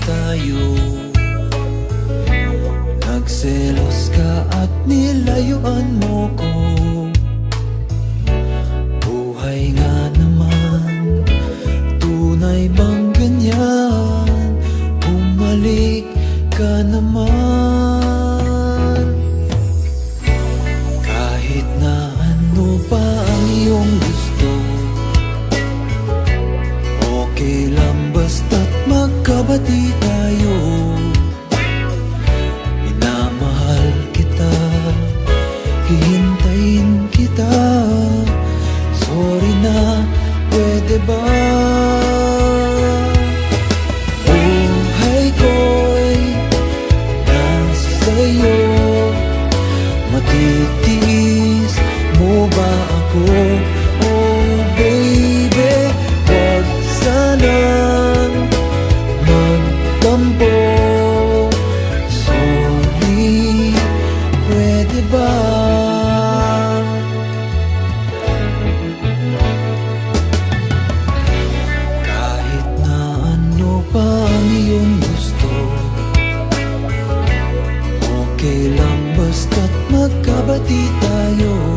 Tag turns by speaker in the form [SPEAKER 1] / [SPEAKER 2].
[SPEAKER 1] tayo. Nagselos ka at nilayuan mo ko. Buhay nga naman, tunay bang ganyan? Bumalik ka naman. Kahit na ano pa ang iyong gusto, okay lang basta't magkabati tayo. Minamahal kita, hihintayin kita. Sorry na, pwede ba? Buhay ko'y nasa sa'yo. Matitiis mo ba ako? Oh baby, wag sanang magtampo. Sorry, pwede ba? Kahit na ano pa ang iyong gusto, okay lang basta't magkabati tayo.